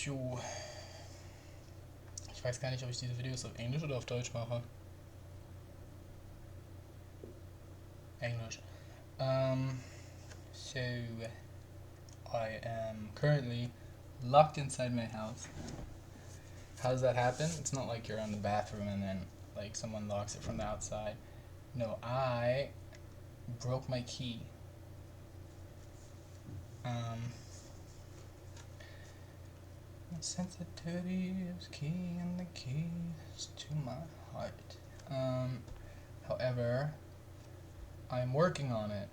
Jo. Ich weiß gar nicht, ob ich diese Videos auf Englisch oder auf Deutsch mache. English. So I am currently locked inside my house. How does that happen? It's not like you're in the bathroom and then like someone locks it from the outside. No, I broke my key. Sensitivity is key and the keys to my heart. However, I'm working on it,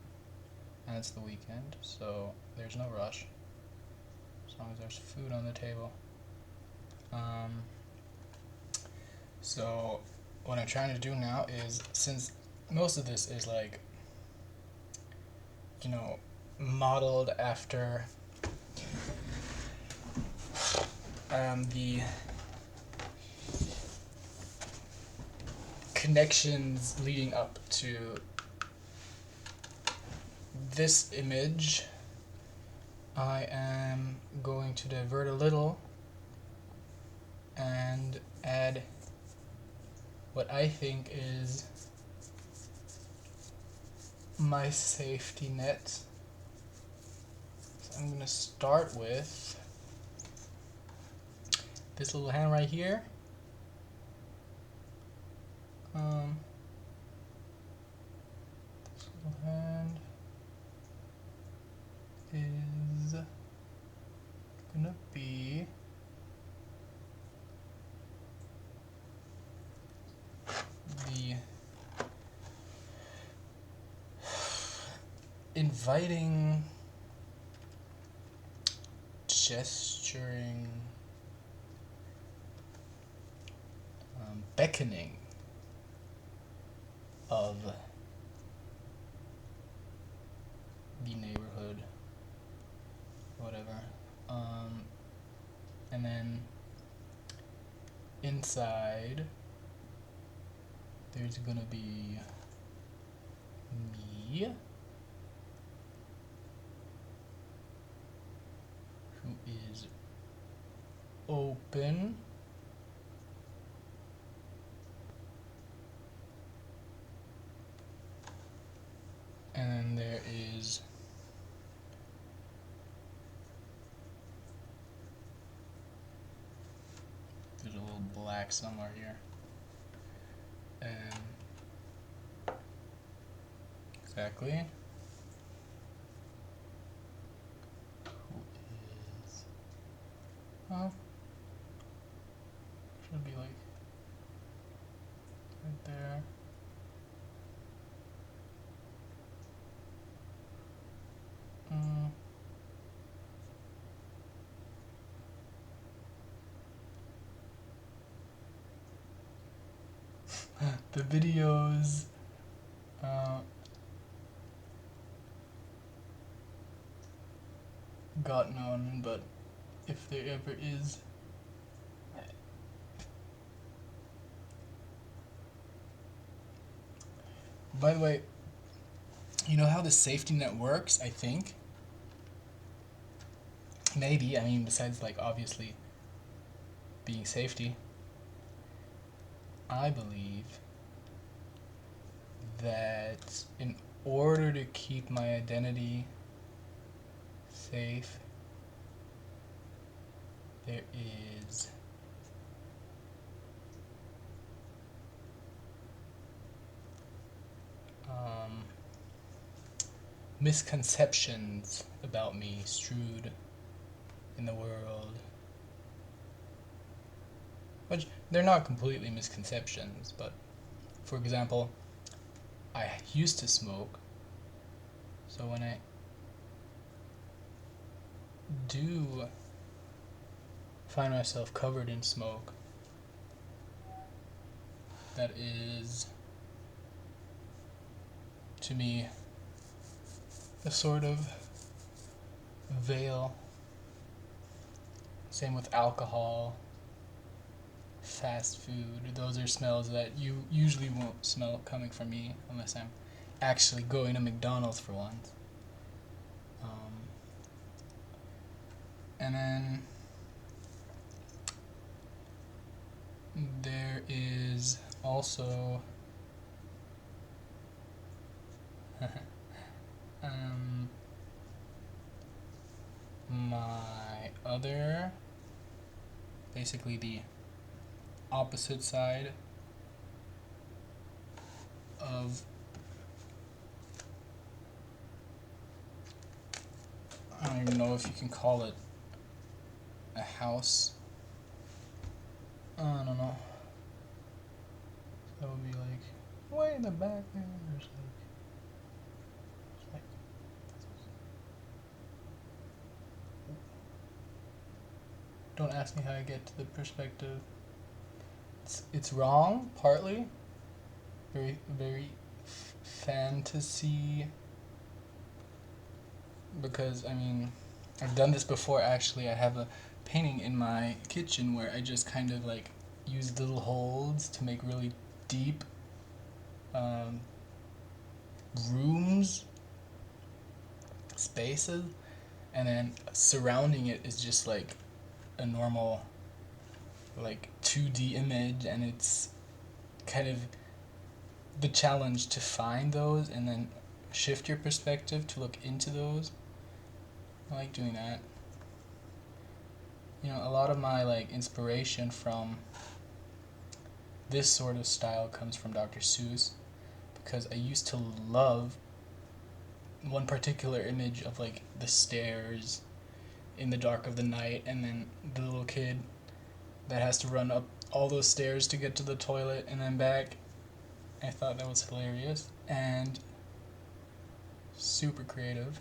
and it's the weekend, so there's no rush, as long as there's food on the table. So what I'm trying to do now is, since most of this is like, modeled after the connections leading up to this image, I am going to divert a little and add what I think is my safety net. So I'm going to start with this little hand right here. This little hand is gonna be the inviting, gesturing, beckoning of the neighborhood, whatever. And then inside there's gonna be me, who is open, and then there is there's a little black somewhere here, and exactly who is should be like right there. The videos got known, but if there ever is by the way, you know how the safety net works, I think? Maybe, I mean, besides like obviously being safety, I believe that in order to keep my identity safe, there is misconceptions about me strewed in the world. Which, they're not completely misconceptions, but for example, I used to smoke, so when I do find myself covered in smoke, that is, to me, a sort of veil. Same with alcohol, fast food. Those are smells that you usually won't smell coming from me unless I'm actually going to McDonald's for once. And then also my other, basically the opposite side of, I don't even know if you can call it a house. I don't know. That would be like way in the back there. There's like don't ask me how I get to the perspective. It's wrong partly. Very fantasy. Because I mean, I've done this before actually. I have a painting in my kitchen where I just kind of like use little holes to make really deep rooms, spaces, and then surrounding it is just like a normal like 2D image, and it's kind of the challenge to find those and then shift your perspective to look into those. I like doing that. You know, a lot of my like inspiration from this sort of style comes from Dr. Seuss, because I used to love one particular image of like the stairs in the dark of the night, and then the little kid that has to run up all those stairs to get to the toilet and then back. I thought that was hilarious and super creative.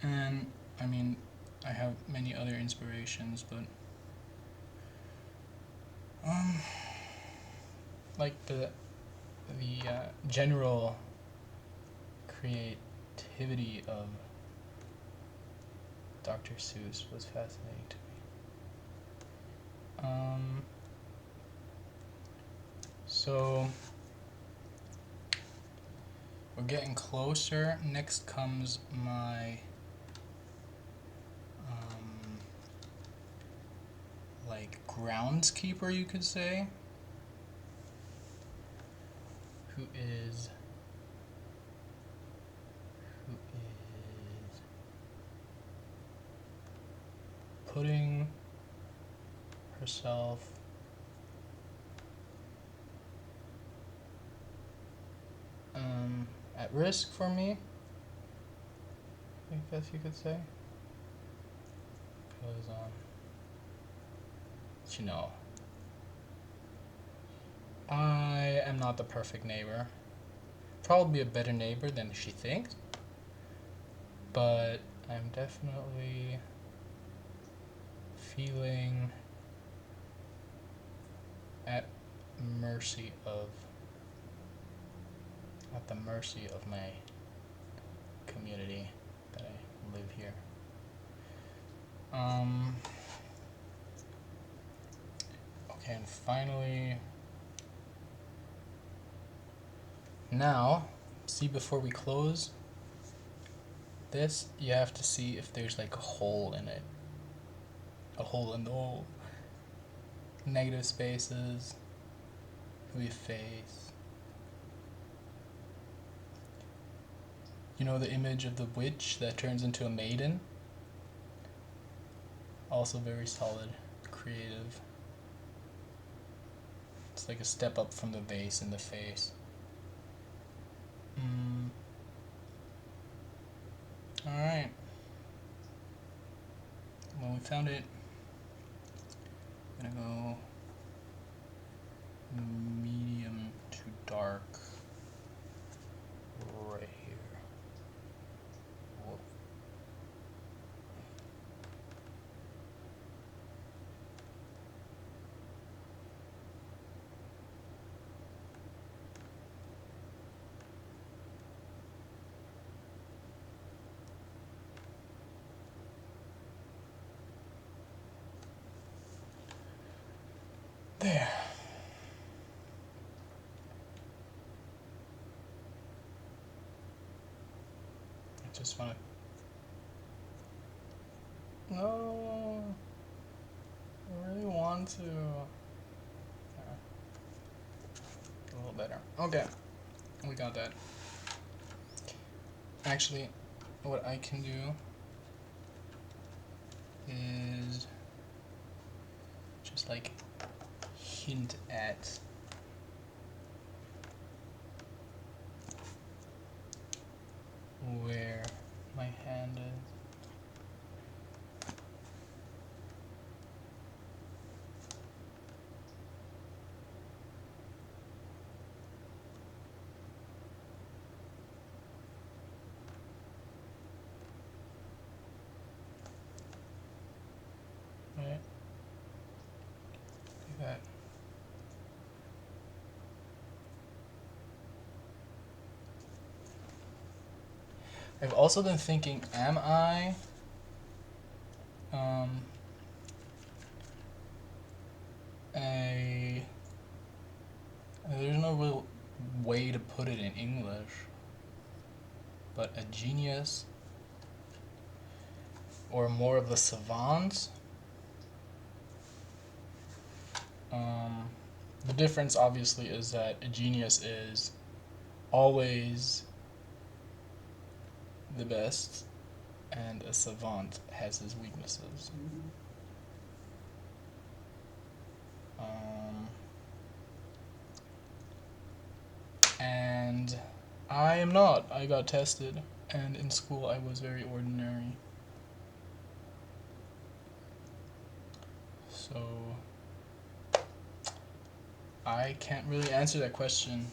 And I mean, I have many other inspirations, but like the general creativity of Dr. Seuss was fascinating to me. So we're getting closer. Next comes my like groundskeeper, you could say, who is putting herself at risk for me, I guess you could say, because you know, I am not the perfect neighbor. Probably a better neighbor than she thinks, but I'm definitely feeling at the mercy of my community that I live here. Okay, and finally, now, see, before we close this, you have to see if there's like a hole in it. A hole in the hole. Negative spaces. We face. You know the image of the witch that turns into a maiden? Also very solid, creative. It's like a step up from the vase in the face. Alright. Well, we found it. I'm gonna go medium to dark right here. Whoa. There. I just want to... No. want to. A little better. Okay, we got that. Actually, what I can do is just like hint at where my hand is. Right? Like that. I've also been thinking, am I there's no real way to put it in English, but a genius or more of a savant? The difference obviously is that a genius is always the best and a savant has his weaknesses. And I am not. I got tested, and in school I was very ordinary. So I can't really answer that question.